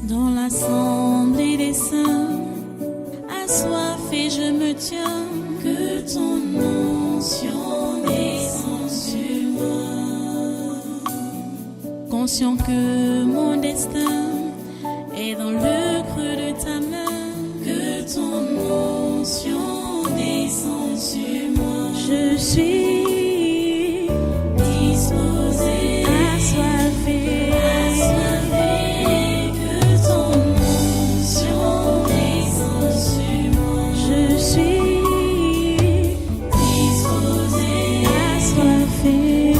Dans l'assemblée des saints, assoiffé je me tiens, que ton onction descende sur moi. Conscient que mon destin est dans le creux de ta main, que ton onction descende sur moi. Je suis disposé, assoiffé, que ton onction descende sur moi. Je suis disposé, assoiffé,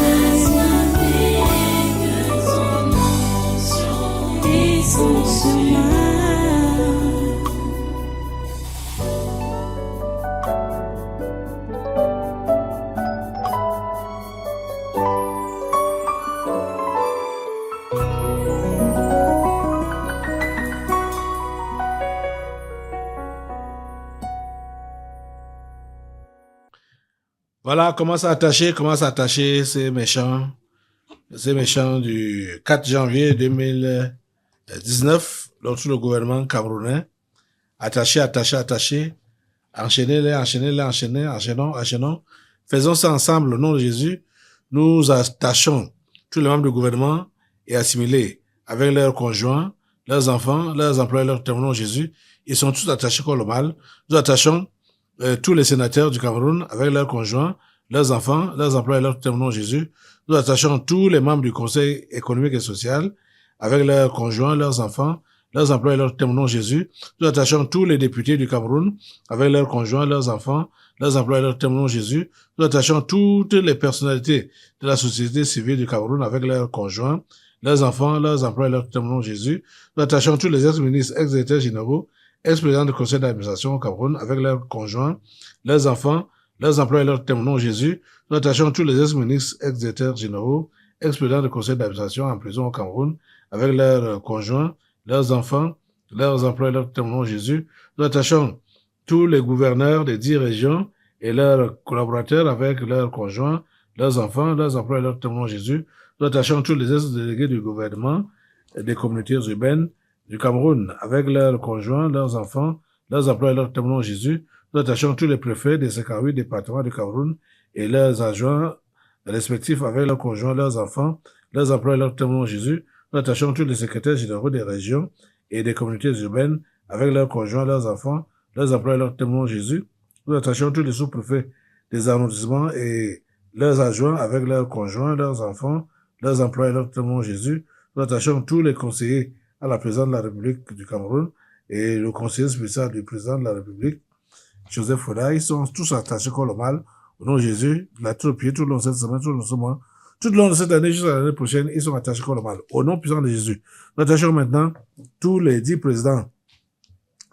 que ton onction descende sur moi. Voilà, comment s'attacher ces méchants du 4 janvier 2019, lors tout le gouvernement camerounais. Attachez, enchaînons. Faisons ça ensemble au nom de Jésus. Nous attachons tous les membres du gouvernement et assimilés avec leurs conjoints, leurs enfants, leurs employés, leurs témoins de Jésus. Ils sont tous attachés comme le mal. Nous attachons tous les sénateurs du Cameroun avec leurs conjoints, leurs enfants, leurs employés, leurs témoins de Jésus. Nous attachons tous les membres du Conseil économique et social avec leurs conjoints, leurs enfants, leurs employés, leurs témoins de Jésus. Nous attachons tous les députés du Cameroun avec leurs conjoints, leurs enfants, leurs employés, leurs témoins de Jésus. Nous attachons toutes les personnalités de la société civile du Cameroun avec leurs conjoints, leurs enfants, leurs employés, leurs témoins de Jésus. Nous attachons tous les ex-ministres, ex-directeurs généraux, ex-présidents du conseil d'administration au Cameroun avec leurs conjoints, leurs enfants, leurs employés, leurs témoins de Jésus. Nous attachons tous les ex-ministres, ex-directeurs généraux, ex-présidents du conseil d'administration en prison au Cameroun avec leurs conjoints, leurs enfants, leurs employés, leurs témoins de Jésus. Nous attachons tous les gouverneurs des 10 régions et leurs collaborateurs avec leurs conjoints, leurs enfants, leurs employés, leurs témoins de Jésus. Nous attachons tous les ex-délégués du gouvernement et des communautés urbaines du Cameroun avec leurs conjoints, leurs enfants, leurs employés, leurs témoins de Jésus. Nous attachons tous les préfets des 58 départements du Cameroun et leurs adjoints respectifs avec leurs conjoints, leurs enfants, leurs employés, leurs témoins de Jésus. Nous attachons tous les secrétaires généraux des régions et des communautés urbaines avec leurs conjoints, leurs enfants, leurs employés, leurs témoins de Jésus. Nous attachons tous les sous-préfets des arrondissements et leurs adjoints avec leurs conjoints, leurs enfants, leurs employés, leurs témoins de Jésus. Nous attachons tous les conseillers à la présidente de la République du Cameroun et le conseiller spécial du président de la République, Joseph Foda. Ils sont tous attachés comme le mal au nom de Jésus, de la tout pied, tout le long de cette semaine, tout le long de ce mois, tout le long de cette année, jusqu'à l'année prochaine, ils sont attachés comme le mal au nom puissant de Jésus. Nous attachons maintenant tous les 10 présidents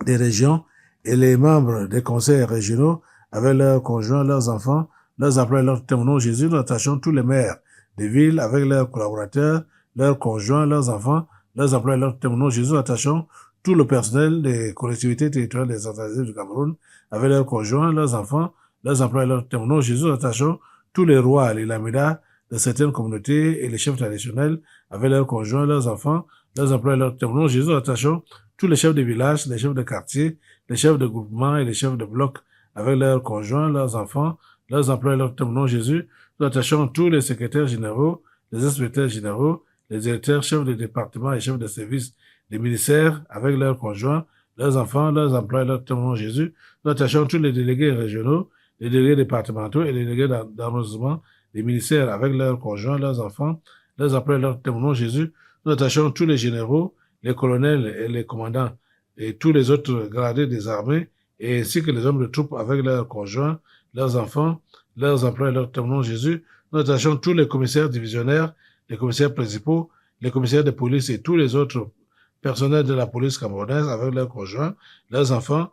des régions et les membres des conseils régionaux avec leurs conjoints, leurs enfants, leurs employés, leurs témoins au nom de Jésus. Nous attachons tous les maires des villes avec leurs collaborateurs, leurs conjoints, leurs enfants, leurs employés, leurs témoins au nom de Jésus. Nous attachons tout le personnel des collectivités territoriales décentralisées du Cameroun avec leurs conjoints, leurs enfants, leurs employés, leurs témoins au nom de Jésus. Nous attachons tous les rois, les lamidas de certaines communautés et les chefs traditionnels avec leurs conjoints, leurs enfants, leurs employés, leurs témoins au nom de Jésus. Nous attachons tous les chefs de village, les chefs de quartier, les chefs de groupement et les chefs de bloc avec leurs conjoints, leurs enfants, leurs employés, leurs témoins au nom de Jésus. Nous attachons tous les secrétaires généraux, les inspecteurs généraux, les directeurs, chefs de département et chefs de service des ministères avec leurs conjoints, leurs enfants, leurs employés, leurs témoins au nom de Jésus. Nous attachons tous les délégués régionaux, les délégués départementaux et les délégués d'arrondissement des ministères avec leurs conjoints, leurs enfants, leurs employés, leurs témoins au nom de Jésus. Nous attachons tous les généraux, les colonels et les commandants et tous les autres gradés des armées et ainsi que les hommes de troupes avec leurs conjoints, leurs enfants, leurs employés, leurs témoins au nom de Jésus. Nous attachons tous les commissaires divisionnaires, les commissaires principaux, les commissaires de police et tous les autres personnels de la police camerounaise avec leurs conjoints, leurs enfants,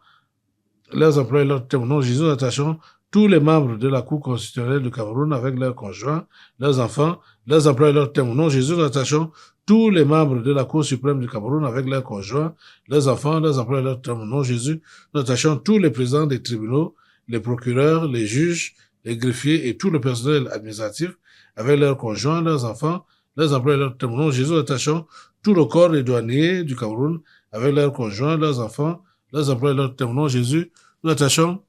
leurs employés, leurs témoins au nom de Jésus. Nous attachons tous les membres de la Cour constitutionnelle du Cameroun avec leurs conjoints, leurs enfants, leurs employés, leurs témoins au nom de Jésus. Nous attachons tous les membres de la Cour suprême du Cameroun avec leurs conjoints, leurs enfants, leurs employés, leurs témoins au nom de Jésus. Nous attachons tous les présidents des tribunaux, les procureurs, les juges, les greffiers et tout le personnel administratif avec leurs conjoints, leurs enfants, leurs emplois et leurs témoins. Jésus, nous attachons tout le corps des douaniers du Cameroun avec leurs conjoints, leurs enfants, leurs emplois et leurs témoins. Jésus, nous attachons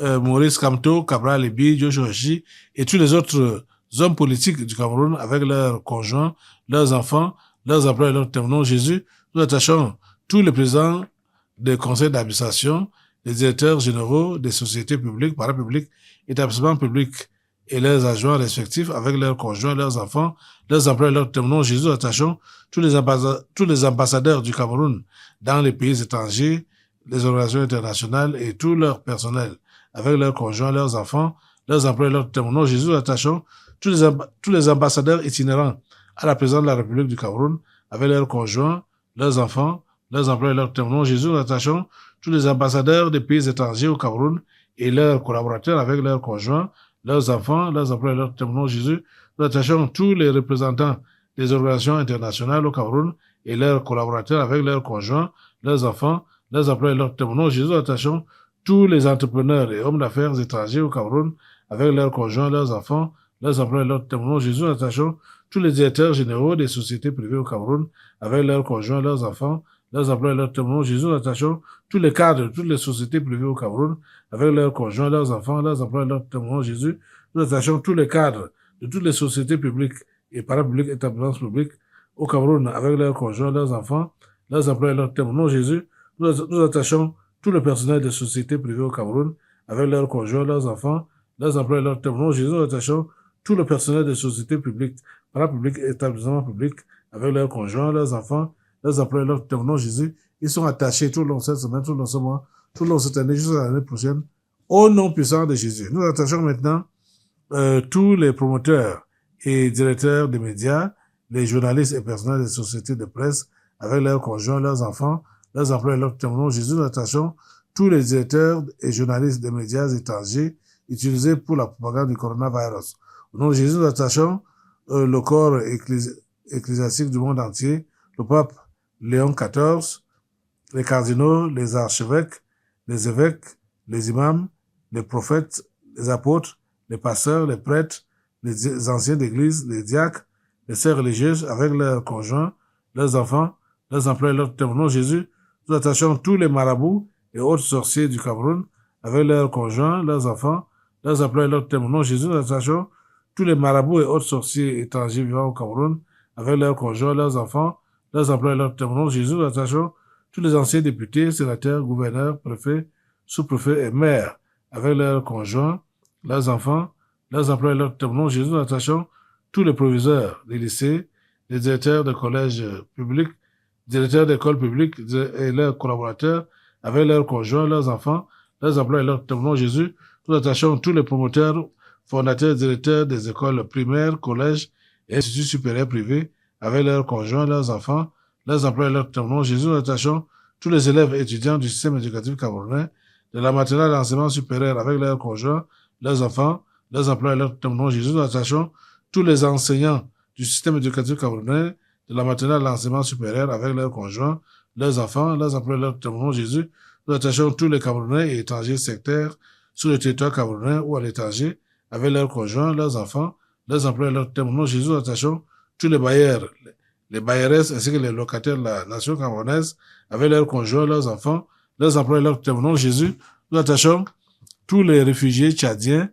Maurice Kamto, Cabral Ebi, Joshua Chi et tous les autres hommes politiques du Cameroun avec leurs conjoints, leurs enfants, leurs emplois et leurs témoins. Jésus, nous attachons tous les présidents des conseils d'administration, les directeurs généraux des sociétés publiques, parapubliques, établissements publics et leurs adjoints respectifs avec leurs conjoints, leurs enfants, leurs emplois et leurs témoins. Jésus, nous attachons tous les ambassadeurs du Cameroun dans les pays étrangers, les organisations internationales et tout leur personnel avec leurs conjoints, leurs enfants, leurs emplois et leurs témoins. Jésus, nous attachons tous les ambassadeurs itinérants à la présidence de la République du Cameroun avec leurs conjoints, leurs enfants, leurs emplois et leurs témoins. Jésus, nous attachons tous les ambassadeurs des pays étrangers au Cameroun et leurs collaborateurs avec leurs conjoints, leurs enfants, leurs emplois et leurs témoins. Jésus, nous attachons tous les représentants des organisations internationales au Cameroun et leurs collaborateurs avec leurs conjoints, leurs enfants, leurs emplois et leurs témoins. Jésus, nous attachons tous les entrepreneurs et hommes d'affaires étrangers au Cameroun avec leurs conjoints, leurs enfants, leurs emplois et leurs témoins. Jésus, nous attachons tous les directeurs généraux des sociétés privées au Cameroun avec leurs conjoints, leurs enfants, leurs emplois et leurs témoins. Jésus, nous attachons tous les cadres de toutes les sociétés privées au Cameroun avec leurs conjoints, leurs enfants, leurs emplois et leurs témoins. Jésus, nous attachons tous les cadres de toutes les sociétés publiques et parapubliques, établissements publics au Cameroun avec leurs conjoints, leurs enfants, leurs emplois et leurs témoins. Jésus, nous attachons tout le personnel des sociétés privées au Cameroun avec leurs conjoints, leurs enfants, leurs emplois et leurs témoins. Jésus, nous attachons tout le personnel des sociétés publiques, parapubliques, établissements publics avec leurs conjoints, leurs enfants, leurs emplois et leurs témoins. Jésus, ils sont attachés tout le long de cette semaine, tout le long de ce mois, tout le long de cette année, jusqu'à l'année prochaine, au nom puissant de Jésus. Nous attachons maintenant tous les promoteurs et directeurs des médias, les journalistes et personnels des sociétés de presse avec leurs conjoints, leurs enfants, leurs emplois et leurs témoins. Jésus, nous attachons tous les directeurs et journalistes des médias étrangers utilisés pour la propagande du coronavirus. Au nom de Jésus, nous attachons le corps ecclésiastique du monde entier, le pape Léon XIV, les cardinaux, les archevêques, les évêques, les imams, les prophètes, les apôtres, les pasteurs, les prêtres, les anciens d'église, les diacres, les sœurs religieuses avec leurs conjoints, leurs enfants, leurs emplois et leurs témoins. Jésus, nous attachons tous les marabouts et autres sorciers du Cameroun avec leurs conjoints, leurs enfants, leurs emplois et leurs témoins. Jésus, nous attachons tous les marabouts et autres sorciers étrangers vivant au Cameroun avec leurs conjoints, leurs enfants, leurs emplois et leurs témoins. Jésus, nous attachons tous les anciens députés, sénateurs, gouverneurs, préfets, sous-préfets et maires avec leurs conjoints, leurs enfants, leurs emplois et leurs témoins. Jésus, nous attachons tous les proviseurs des lycées, les directeurs de collèges publics, directeurs d'écoles publiques et leurs collaborateurs avec leurs conjoints, leurs enfants, leurs emplois et leurs témoins. Jésus, nous attachons tous les promoteurs, fondateurs, directeurs des écoles primaires, collèges et instituts supérieurs privés avec leurs conjoints, leurs enfants, leurs emplois et leurs témoins. Jésus, nous attachons tous les élèves et étudiants du système éducatif camerounais, de la maternelle à l'enseignement supérieur avec leurs conjoints, leurs enfants, leurs emplois et leurs témoins. Jésus, nous attachons tous les enseignants du système éducatif camerounais, de la maternelle à l'enseignement supérieur avec leurs conjoints, leurs enfants, leurs emplois et leurs témoins. Jésus, nous attachons tous les Camerounais et étrangers sectaires sur le territoire camerounais ou à l'étranger avec leurs conjoints, leurs enfants, leurs emplois et leurs témoins. Jésus, nous attachons tous les bailleurs, les bailleresses ainsi que les locataires de la nation camerounaise avec leurs conjoints, leurs enfants, leurs emplois et leurs témoins. Jésus, nous attachons tous les réfugiés tchadiens,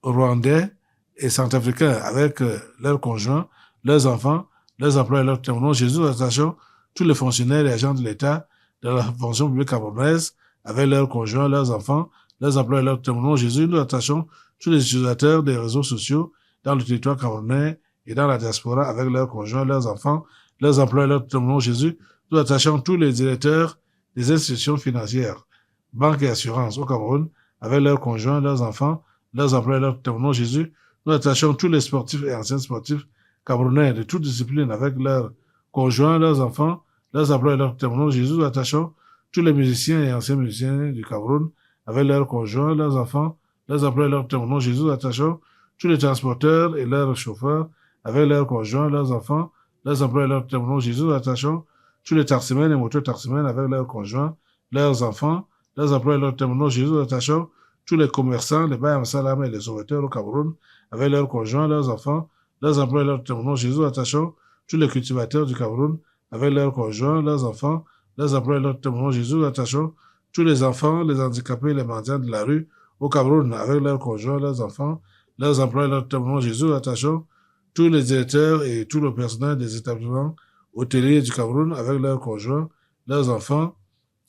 rwandais et centrafricains avec leurs conjoints, leurs enfants, leurs emplois et leurs témoins. Jésus, nous attachons tous les fonctionnaires et agents de l'État de la fonction publique camerounaise avec leurs conjoints, leurs enfants, leurs emplois et leurs témoins. Jésus, nous attachons tous les utilisateurs des réseaux sociaux dans le territoire camerounais et dans la diaspora avec leurs conjoints, leurs enfants, leurs emplois et leurs témoins. Jésus, nous attachons tous les directeurs des institutions financières, banques et assurances au Cameroun avec leurs conjoints, leurs enfants, leurs emplois et leurs témoins. Jésus, nous attachons tous les sportifs et anciens sportifs camerounais de toutes disciplines avec leurs conjoints, leurs enfants, leurs emplois et leurs témoins. Jésus, nous attachons tous les musiciens et anciens musiciens du Cameroun avec leurs conjoints, leurs enfants, leurs emplois et leurs témoins. Jésus, nous attachons tous les transporteurs et leurs chauffeurs avec leurs conjoints, leurs enfants, leurs emplois et leurs témoins. Jésus, nous attachons tous les taximens et mototaximens avec leurs conjoints, leurs enfants, leurs emplois et leurs témoins. Jésus, nous attachons tous les commerçants, les bailleurs salam et les sauveteurs au Cameroun avec leurs conjoints, leurs enfants, leurs emplois et leurs au nom de Jésus, nous attachons tous les cultivateurs du Cameroun avec leurs conjoints, leurs enfants, leurs emplois et leurs au nom de Jésus, nous attachons tous les enfants, les handicapés, les mendiants de la rue au Cameroun avec leurs conjoints, leurs enfants, leurs emplois et leurs au nom de Jésus, nous attachons tous les directeurs et tout le personnel des établissements hôteliers du Cameroun avec leurs conjoints, leurs enfants,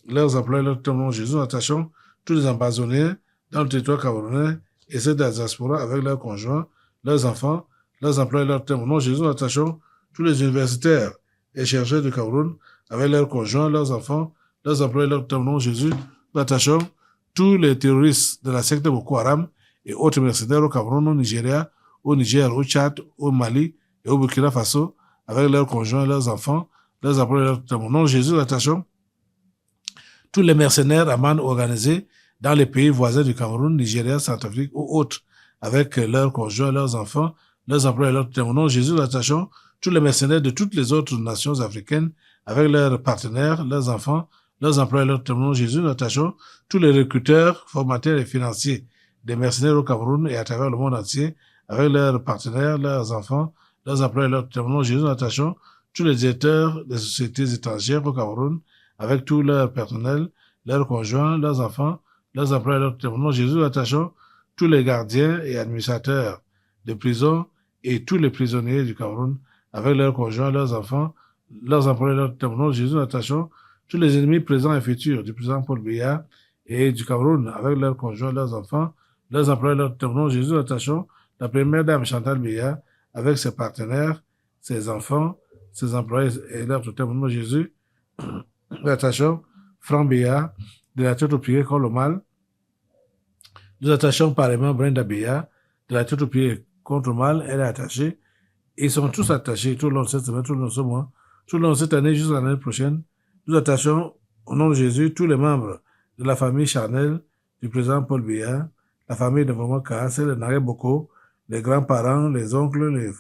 leurs emplois et leurs au nom de Jésus, nous attachons tous les ambassadeurs dans le territoire camerounais et ceux de la diaspora avec leurs conjoints, leurs enfants, leurs emplois et leurs au nom de Jésus, nous attachons tous les universitaires et chercheurs du Cameroun avec leurs conjoints, leurs enfants, leurs emplois et leurs au nom de Jésus, nous attachons tous les terroristes de la secte Boko Haram et autres mercenaires au Cameroun, au Nigeria, au Niger, au Tchad, au Mali et au Burkina Faso avec leurs conjoints, leurs enfants, leurs emplois et leurs au nom de Jésus, nous attachons tous les mercenaires à man organisés dans les pays voisins du Cameroun, Nigeria, Centrafrique ou autres, avec leurs conjoints, leurs enfants, leurs emplois et leurs au nom de Jésus, nous attachons tous les mercenaires de toutes les autres nations africaines, avec leurs partenaires, leurs enfants, leurs emplois et leurs au nom de Jésus, nous attachons tous les recruteurs, formateurs et financiers des mercenaires au Cameroun et à travers le monde entier, avec leurs partenaires, leurs enfants, leurs emplois et leurs au nom de Jésus, nous attachons tous les directeurs des sociétés étrangères au Cameroun, avec tout leur personnel, leurs conjoints, leurs enfants, leurs emplois et leurs au nom de Jésus, nous attachons tous les gardiens et administrateurs de prison et tous les prisonniers du Cameroun, avec leurs conjoints, leurs enfants, leurs emplois et leurs au nom de Jésus, nous attachons tous les ennemis présents et futurs du président Paul Biya et du Cameroun, avec leurs conjoints, leurs enfants, leurs emplois et leurs au nom de Jésus, nous attachons la première dame Chantal Biya, avec ses partenaires, ses enfants, ses employés et leurs au nom de Jésus, nous attachons Franck Biya, de la tête aux pieds contre le mal. Nous attachons pareillement Brenda Biya, de la tête aux pieds contre le mal, elle est attachée. Ils sont tous attachés tout le long de cette semaine, tout le long de ce mois, tout le long de cette année jusqu'à l'année prochaine. Nous attachons au nom de Jésus tous les membres de la famille charnelle du président Paul Biya, la famille de Maman Kassé, les Naré Boko, les grands-parents, les oncles, les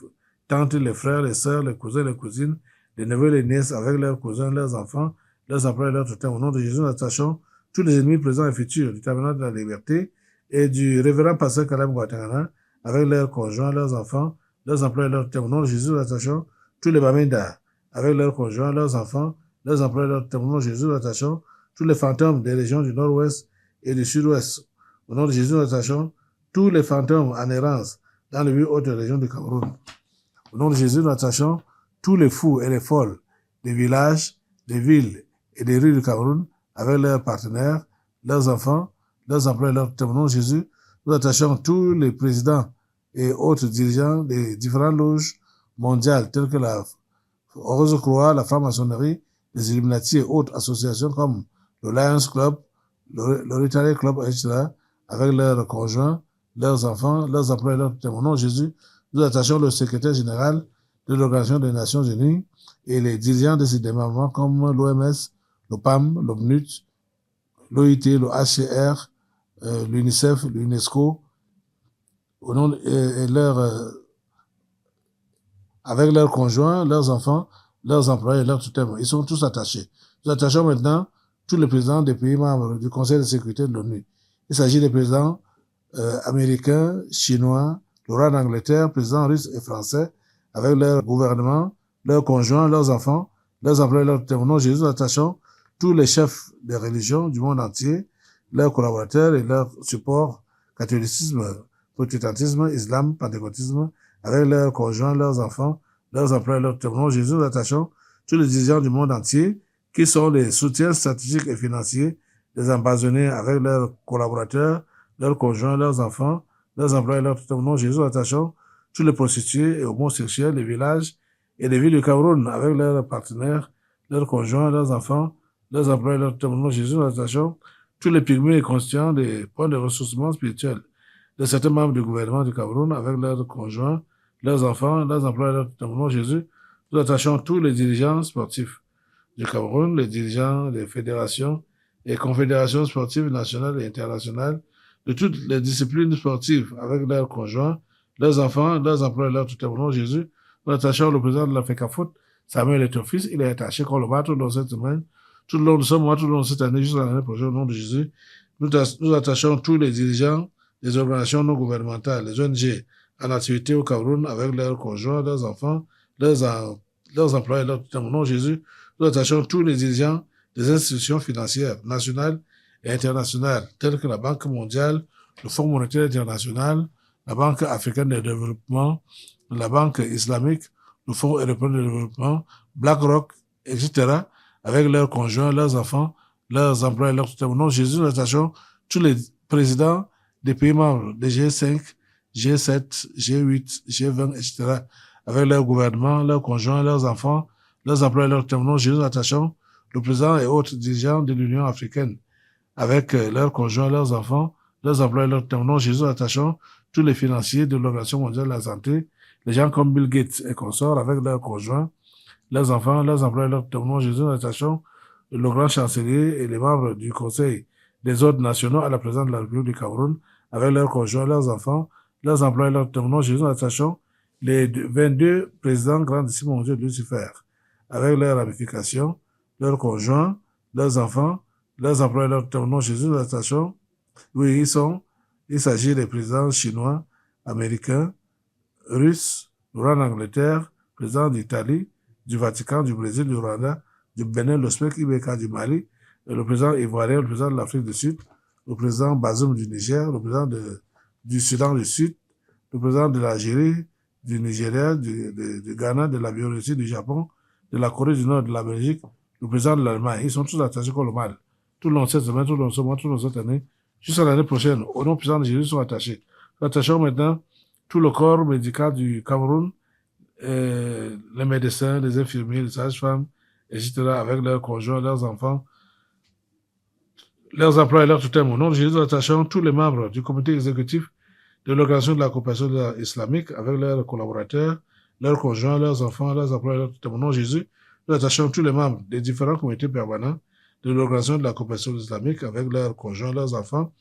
tantes, les frères, les sœurs, les cousins, les cousines, les neveux, les nièces, avec leurs cousins, leurs enfants, leurs emplois et leurs tuteurs. Au nom de Jésus, nous attachons tous les ennemis présents et futurs du tabernacle de la liberté et du révérend pasteur Kalem Guatangana, avec leurs conjoints, leurs enfants, leurs emplois et leurs tuteurs. Au nom de Jésus, nous attachons tous les Bamenda, avec leurs conjoints, leurs enfants, leurs emplois et leurs tuteurs. Au nom de Jésus, nous attachons tous les fantômes des régions du nord-ouest et du sud-ouest. Au nom de Jésus, nous attachons tous les fantômes en errance dans les 8 autres régions du Cameroun. Au nom de Jésus, nous attachons tous les fous et les folles des villages, des villes et des rues du Cameroun avec leurs partenaires, leurs enfants, leurs emplois et leurs tuteurs. Au nom de Jésus, nous attachons tous les présidents et autres dirigeants des différentes loges mondiales telles que la Rose Croix, la franc-maçonnerie, les Illuminati et autres associations comme le Lions Club, le Rotary Club, etc., avec leurs conjoints, leurs enfants, leurs emplois et leurs tuteurs. Au nom de Jésus, nous attachons le secrétaire général de l'Organisation des Nations Unies et les dirigeants de ces démembrements comme l'OMS, le PAM, l'OMNUT, l'OIT, le HCR, l'UNICEF, l'UNESCO, au nom avec leurs conjoints, leurs enfants, leurs employés et leurs tuteurs. Ils sont tous attachés. Nous attachons maintenant tous les présidents des pays membres du Conseil de sécurité de l'ONU. Il s'agit des présidents américains, chinois, le roi d'Angleterre, présidents russes et français, avec leur gouvernement, leurs conjoints, leurs enfants, leurs employés et leurs tuteurs. Au nom de Jésus, nous attachons tous les chefs des religions du monde entier, leurs collaborateurs et leurs supports, catholicisme, protestantisme, islam, pentecôtisme, avec leurs conjoints, leurs enfants, leurs emplois et leurs tuteurs. Au nom de Jésus, nous attachons tous les dirigeants du monde entier qui sont les soutiens stratégiques et financiers des ambassadeurs avec leurs collaborateurs, leurs conjoints, leurs enfants, leurs emplois et leurs tuteurs. Au nom de Jésus, nous attachons tous les prostituées et homosexuels des villages et des villes du Cameroun avec leurs partenaires, leurs conjoints, leurs enfants, leurs emplois et leurs tuteurs. Au nom de Jésus, nous attachons tous les pygmées constituants des points de ressourcement spirituel de certains membres du gouvernement du Cameroun avec leurs conjoints, leurs enfants, leurs emplois et leurs tuteurs. Au nom de Jésus, nous attachons tous les dirigeants sportifs du Cameroun, les dirigeants des fédérations et confédérations sportives nationales et internationales de toutes les disciplines sportives avec leurs conjoints, leurs enfants, leurs emplois et leurs tuteurs. Au nom de Jésus, nous attachons le président de la FECAFOOT, Samuel Eto'o-Fils. Il est attaché comme le tout le long de cette semaine, tout le long de ce mois, tout le long de cette année, jusqu'à l'année prochaine. Au nom de Jésus, nous attachons tous les dirigeants des organisations non gouvernementales, les ONG, en activité au Cameroun avec leurs conjoints, leurs enfants, leurs employés, dans mon nom Jésus, nous attachons tous les dirigeants des institutions financières nationales et internationales, telles que la Banque mondiale, le Fonds monétaire international, la Banque africaine de développement, la Banque islamique, le Fonds européen de développement, BlackRock, etc., avec leurs conjoints, leurs enfants, leurs employés, leurs tutelles. Au nom de Jésus, nous attachons tous les présidents des pays membres des G5, G7, G8, G20, etc., avec leurs gouvernements, leurs conjoints, leurs enfants, leurs employés, leurs tutelles. Au nom de Jésus, nous attachons le président et autres dirigeants de l'Union africaine, avec leurs conjoints, leurs enfants, leurs employés, leurs tutelles. Au nom de Jésus, nous attachons tous les financiers de l'Organisation mondiale de la santé, les gens comme Bill Gates et consorts, avec leurs conjoints, leurs enfants, leurs employés, leurs tutelles. Au nom de Jésus, nous attachons le grand chancelier et les membres du Conseil des ordres nationaux à la présidence de la République du Cameroun, avec leurs conjoints, leurs enfants, leurs employés, leurs tutelles. Au nom de Jésus, nous attachons les 22 présidents grandissimes mondiaux de Lucifer, avec leurs ramifications, leurs conjoints, leurs enfants, leurs employés, leurs tutelles. Au nom de Jésus, nous attachons, oui, il s'agit des présidents chinois, américains, russes, du roi d'Angleterre, président d'Italie, du Vatican, du Brésil, du Rwanda, du Bénin, l'Ouzbek, Ibeka du Mali, le président ivoirien, le président de l'Afrique du Sud, le président Bazoum du Niger, le président du Soudan du Sud, le président de l'Algérie, du Nigeria, du Ghana, de la Biélorussie, du Japon, de la Corée du Nord, de la Belgique, le président de l'Allemagne. Ils sont tous attachés comme le mal. Tout le long de cette semaine, tout le long de ce mois, tout le long de cette année, jusqu'à l'année prochaine, au nom puissant de Jésus, ils sont attachés. Nous attachons maintenant tout le corps médical du Cameroun, les médecins, les infirmiers, les sages-femmes, etc., avec leurs conjoints, leurs enfants, leurs emplois et leurs tutelles. Au nom de Jésus, nous attachons tous les membres du comité exécutif de l'Organisation de la coopération islamique avec leurs collaborateurs, leurs conjoints, leurs enfants, leurs emplois et leurs tutelles. Au nom de Jésus, nous attachons tous les membres des différents comités permanents de l'Organisation de la coopération islamique avec leurs conjoints, leurs enfants,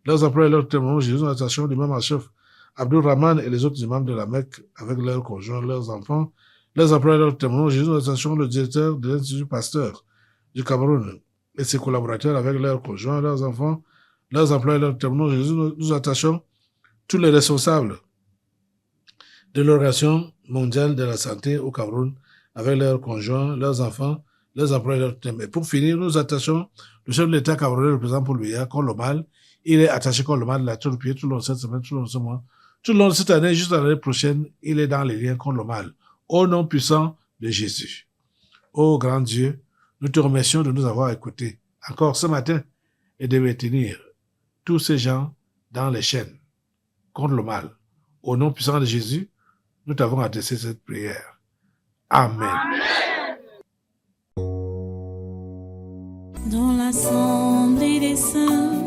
leurs emplois et leurs tutelles. Au nom de Jésus, nous attachons l'imam al-Chef Abdul Rahman et les autres imams de la Mecque avec leurs conjoints, leurs enfants, leurs emplois et leurs tutelles. Au nom de Jésus, nous attachons le directeur de l'Institut Pasteur du Cameroun et ses collaborateurs avec leurs conjoints, leurs enfants, leurs emplois et leurs tutelles. Au nom de Jésus, nous attachons tous les responsables de l'Organisation mondiale de la santé au Cameroun avec leurs conjoints, leurs enfants, leurs emplois et leurs tutelles. Et pour finir, nous attachons le chef de l'État camerounais, le président Paul Biya, contre le mal. Il est attaché contre le mal, il a tout le pied tout le long de cette semaine, tout le long de ce mois. Tout le long de cette année, juste l'année prochaine, il est dans les liens contre le mal. Au nom puissant de Jésus. Ô grand Dieu, nous te remercions de nous avoir écoutés encore ce matin et de maintenir tous ces gens dans les chaînes contre le mal. Au nom puissant de Jésus, nous t'avons adressé cette prière. Amen. Dans l'assemblée des saints,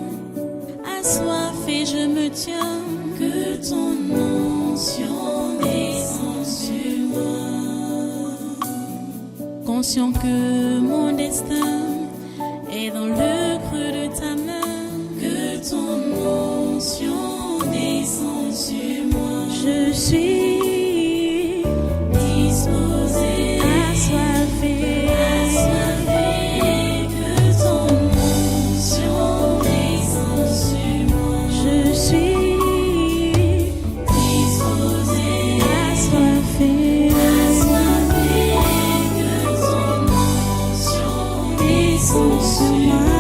assoiffé je me tiens, que ton onction descende sur moi. Conscient que mon destin est dans le creux de ta main, que ton onction descende sur moi. Je suis disposé, assoiffé, que ton onction descende sur moi. Je suis disposé, assoiffé, que ton onction descende sur moi.